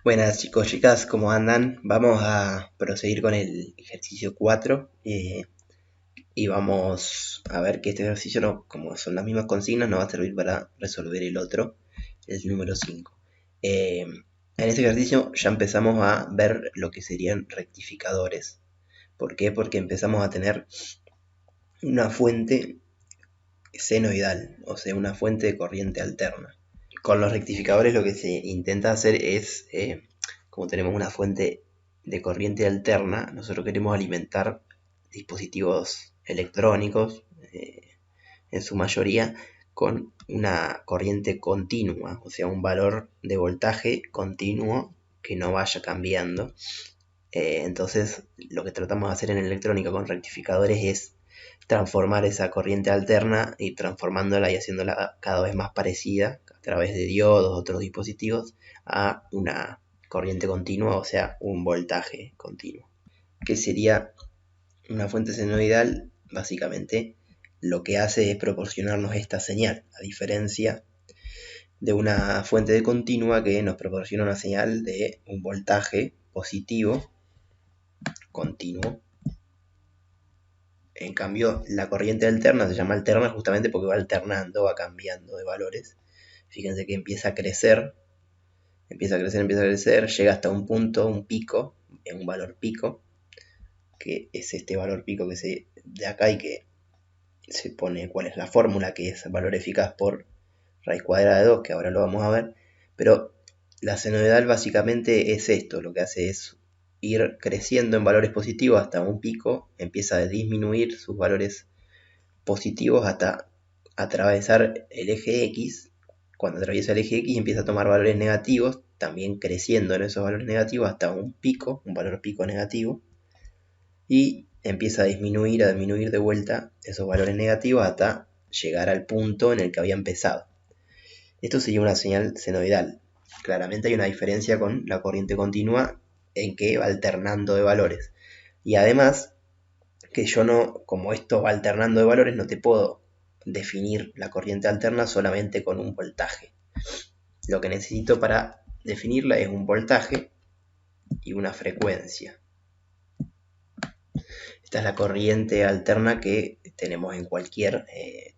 Buenas chicos, chicas, ¿cómo andan? Vamos a proseguir con el ejercicio 4 y vamos a ver que este ejercicio, no, como son las mismas consignas, nos va a servir para resolver el otro, el número 5. En este ejercicio ya empezamos a ver lo que serían rectificadores. ¿Por qué? Porque empezamos a tener una fuente senoidal, o sea, una fuente de corriente alterna. Con los rectificadores lo que se intenta hacer es, como tenemos una fuente de corriente alterna, nosotros queremos alimentar dispositivos electrónicos, en su mayoría, con una corriente continua, o sea, un valor de voltaje continuo que no vaya cambiando. Entonces, lo que tratamos de hacer en electrónica con rectificadores es transformar esa corriente alterna y transformándola y haciéndola cada vez más parecida a través de diodos, otros dispositivos, a una corriente continua, o sea, un voltaje continuo. ¿Qué sería una fuente senoidal? Básicamente, lo que hace es proporcionarnos esta señal, a diferencia de una fuente de continua que nos proporciona una señal de un voltaje positivo continuo. En cambio, la corriente alterna se llama alterna justamente porque va alternando, va cambiando de valores. Fíjense que empieza a crecer, empieza a crecer, empieza a crecer, llega hasta un punto, un pico, un valor pico, que es este valor pico que se de acá y que se pone cuál es la fórmula, que es valor eficaz por raíz cuadrada de 2, que ahora lo vamos a ver. Pero la senoidal básicamente es esto, lo que hace es ir creciendo en valores positivos hasta un pico, empieza a disminuir sus valores positivos hasta atravesar el eje X. Cuando atraviesa el eje X empieza a tomar valores negativos, también creciendo en esos valores negativos hasta un pico, un valor pico negativo, y empieza a disminuir de vuelta esos valores negativos hasta llegar al punto en el que había empezado. Esto sería una señal senoidal. Claramente hay una diferencia con la corriente continua en que va alternando de valores. Y además, que yo no, como esto va alternando de valores, no te puedo definir la corriente alterna solamente con un voltaje. Lo que necesito para definirla es un voltaje y una frecuencia. Esta es la corriente alterna que tenemos en cualquier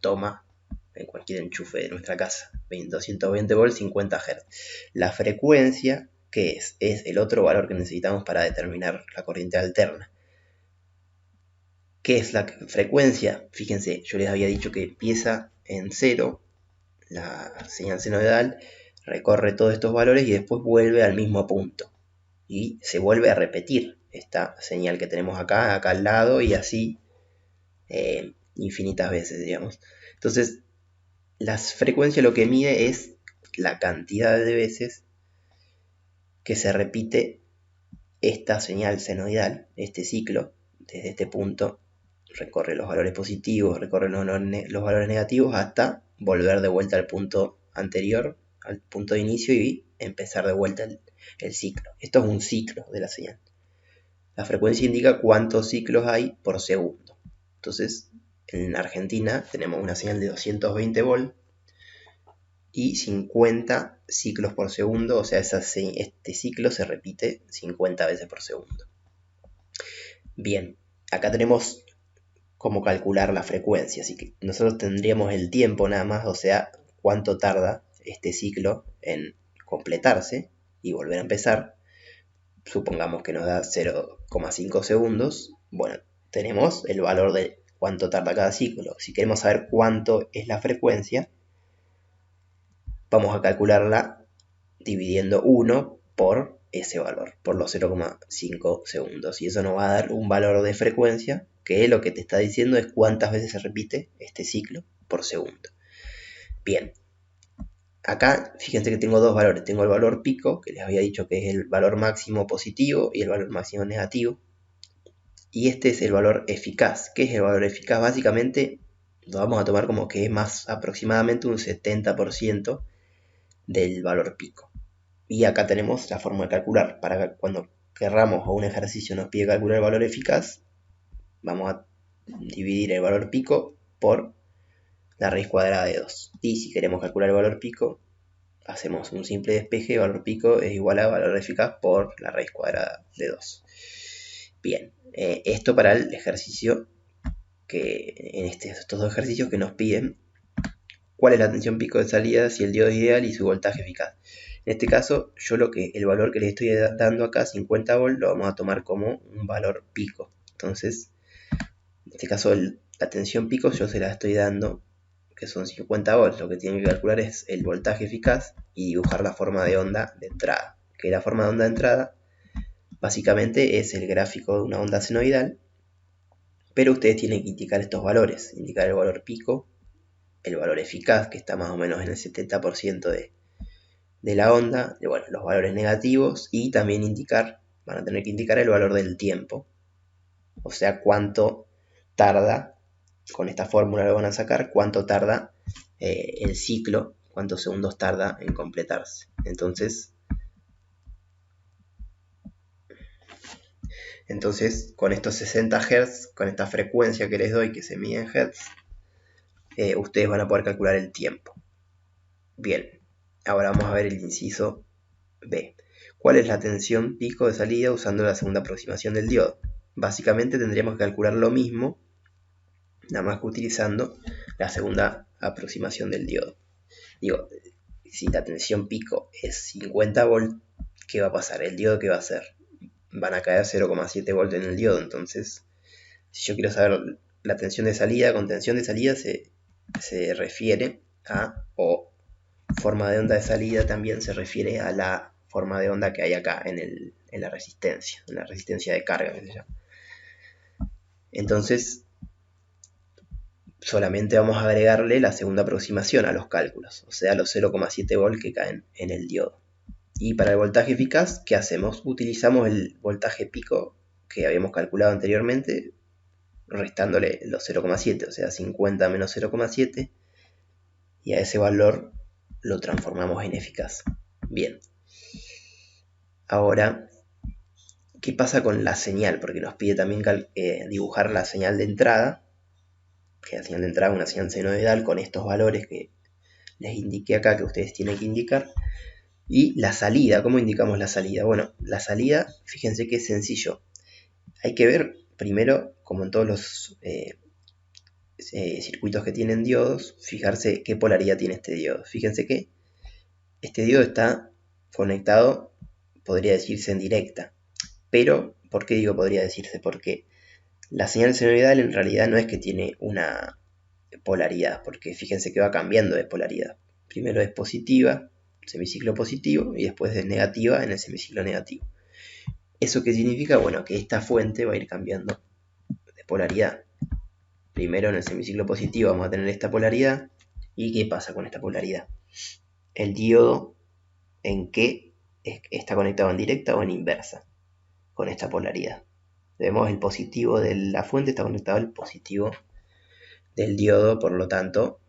toma, en cualquier enchufe de nuestra casa. 220 volts, 50 Hz. La frecuencia, ¿qué es? Es el otro valor que necesitamos para determinar la corriente alterna. ¿Qué es la frecuencia? Fíjense, yo les había dicho que empieza en 0, la señal senoidal, recorre todos estos valores y después vuelve al mismo punto. Y se vuelve a repetir esta señal que tenemos acá al lado y así infinitas veces, digamos. Entonces, la frecuencia lo que mide es la cantidad de veces que se repite esta señal senoidal, este ciclo, desde este punto, recorre los valores positivos, recorre los valores negativos hasta volver de vuelta al punto anterior, al punto de inicio y empezar de vuelta el ciclo. Esto es un ciclo de la señal. La frecuencia indica cuántos ciclos hay por segundo. Entonces, en Argentina tenemos una señal de 220 volts y 50 ciclos por segundo, o sea, este ciclo se repite 50 veces por segundo. Bien, acá tenemos cómo calcular la frecuencia, así que nosotros tendríamos el tiempo nada más, o sea, cuánto tarda este ciclo en completarse y volver a empezar. Supongamos que nos da 0,5 segundos. Bueno, tenemos el valor de cuánto tarda cada ciclo. Si queremos saber cuánto es la frecuencia, vamos a calcularla dividiendo 1 por ese valor, por los 0,5 segundos. Y eso nos va a dar un valor de frecuencia, que lo que te está diciendo es cuántas veces se repite este ciclo por segundo. Bien, acá fíjense que tengo dos valores. Tengo el valor pico, que les había dicho que es el valor máximo positivo y el valor máximo negativo. Y este es el valor eficaz. ¿Qué es el valor eficaz? Básicamente lo vamos a tomar como que es más aproximadamente un 70% del valor pico. Y acá tenemos la forma de calcular. Para cuando querramos o un ejercicio nos pide calcular el valor eficaz, vamos a dividir el valor pico por la raíz cuadrada de 2. Y si queremos calcular el valor pico, hacemos un simple despeje, valor pico es igual a valor eficaz por la raíz cuadrada de 2. Bien, esto para el ejercicio que en estos dos ejercicios que nos piden cuál es la tensión pico de salida, si el diodo es ideal y su voltaje eficaz. En este caso, el valor que les estoy dando acá, 50 volt, lo vamos a tomar como un valor pico. Entonces, en este caso, la tensión pico yo se la estoy dando, que son 50 volts. Lo que tienen que calcular es el voltaje eficaz y dibujar la forma de onda de entrada. Que la forma de onda de entrada, básicamente, es el gráfico de una onda senoidal, pero ustedes tienen que indicar estos valores. Indicar el valor pico, el valor eficaz, que está más o menos en el 70% de la onda, bueno, los valores negativos, y también van a tener que indicar el valor del tiempo, o sea, cuánto tarda, con esta fórmula lo van a sacar, cuánto tarda el ciclo, cuántos segundos tarda en completarse. Entonces con estos 60 Hz, con esta frecuencia que les doy, que se mide en Hz, ustedes van a poder calcular el tiempo. Bien, ahora vamos a ver el inciso B. ¿Cuál es la tensión pico de salida usando la segunda aproximación del diodo? Básicamente tendríamos que calcular lo mismo, nada más que utilizando la segunda aproximación del diodo. Digo, si la tensión pico es 50 volt, ¿qué va a pasar? ¿El diodo qué va a hacer? Van a caer 0,7 volt en el diodo. Entonces, si yo quiero saber la tensión de salida, con tensión de salida se refiere a, o forma de onda de salida también se refiere a la forma de onda que hay acá en la resistencia de carga que se llama. Entonces, solamente vamos a agregarle la segunda aproximación a los cálculos, o sea, los 0,7 volt que caen en el diodo. Y para el voltaje eficaz, ¿qué hacemos? Utilizamos el voltaje pico que habíamos calculado anteriormente, restándole los 0,7, o sea, 50 menos 0,7, y a ese valor lo transformamos en eficaz. Bien. Ahora, ¿qué pasa con la señal? Porque nos pide también dibujar la señal de entrada, que la señal de entrada es una señal senoidal con estos valores que les indiqué acá, que ustedes tienen que indicar. Y la salida, ¿cómo indicamos la salida? Bueno, la salida, fíjense que es sencillo. Hay que ver primero, como en todos los circuitos que tienen diodos, fijarse qué polaridad tiene este diodo. Fíjense que este diodo está conectado, podría decirse en directa. Pero, ¿por qué digo podría decirse? Porque la señal senoidal en realidad no es que tiene una polaridad, porque fíjense que va cambiando de polaridad. Primero es positiva, semiciclo positivo, y después es negativa en el semiciclo negativo. ¿Eso qué significa? Bueno, que esta fuente va a ir cambiando de polaridad. Primero en el semiciclo positivo vamos a tener esta polaridad. ¿Y qué pasa con esta polaridad? El diodo, ¿en qué está conectado? ¿En directa o en inversa? Con esta polaridad. Vemos el positivo de la fuente está conectado al positivo del diodo, por lo tanto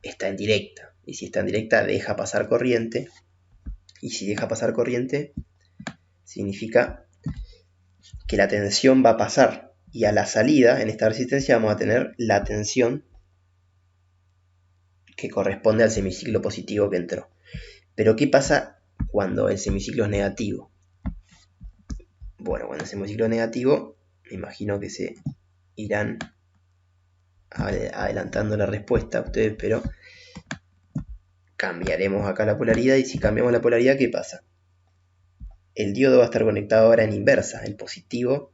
está en directa. Y si está en directa deja pasar corriente. Y si deja pasar corriente, significa que la tensión va a pasar. Y a la salida, en esta resistencia, vamos a tener la tensión que corresponde al semiciclo positivo que entró. Pero ¿qué pasa cuando el semiciclo es negativo? Bueno, cuando el semiciclo es negativo, me imagino que se irán adelantando la respuesta a ustedes, pero cambiaremos acá la polaridad, y si cambiamos la polaridad, ¿qué pasa? El diodo va a estar conectado ahora en inversa, el positivo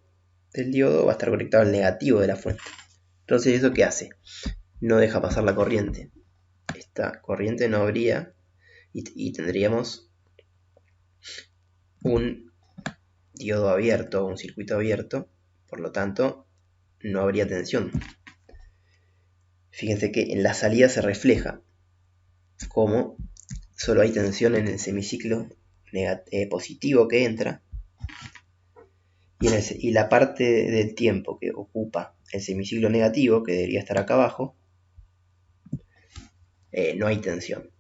del diodo va a estar conectado al negativo de la fuente. Entonces, ¿eso qué hace? No deja pasar la corriente. Esta corriente no habría, y tendríamos un diodo abierto, un circuito abierto, por lo tanto, no habría tensión. Fíjense que en la salida se refleja como solo hay tensión en el semiciclo positivo que entra, y la parte del tiempo que ocupa el semiciclo negativo, que debería estar acá abajo, no hay tensión.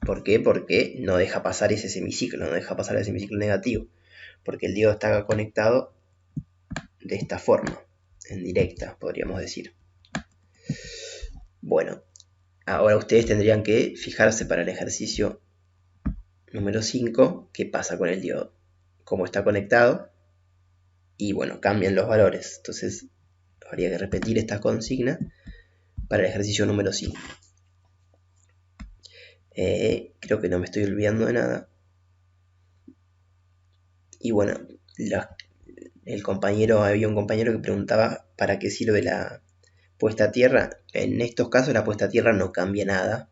¿Por qué? Porque no deja pasar ese semiciclo, no deja pasar el semiciclo negativo, porque el diodo está conectado de esta forma, en directa, podríamos decir. Bueno, ahora ustedes tendrían que fijarse para el ejercicio número 5, qué pasa con el diodo, cómo está conectado, y bueno, cambian los valores. Entonces habría que repetir esta consigna para el ejercicio número 5. Creo que no me estoy olvidando de nada. Y bueno, había un compañero que preguntaba para qué sirve la puesta a tierra. En estos casos la puesta a tierra no cambia nada.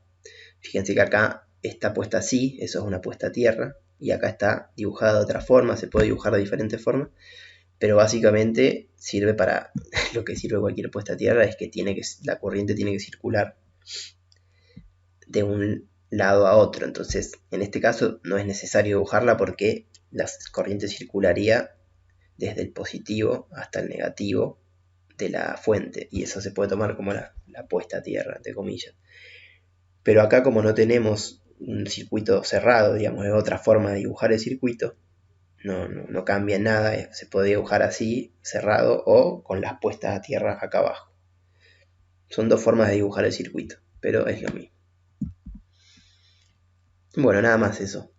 Fíjense que acá está puesta así, eso es una puesta a tierra, y acá está dibujada de otra forma, se puede dibujar de diferentes formas, pero básicamente sirve para lo que sirve cualquier puesta a tierra, es que la corriente tiene que circular de un lado a otro. Entonces, en este caso no es necesario dibujarla porque la corriente circularía desde el positivo hasta el negativo de la fuente, y eso se puede tomar como la puesta a tierra, entre comillas. Pero acá, como no tenemos un circuito cerrado, digamos, es otra forma de dibujar el circuito, no cambia nada, se puede dibujar así, cerrado, o con las puestas a tierra acá abajo. Son dos formas de dibujar el circuito, pero es lo mismo. Bueno, nada más eso.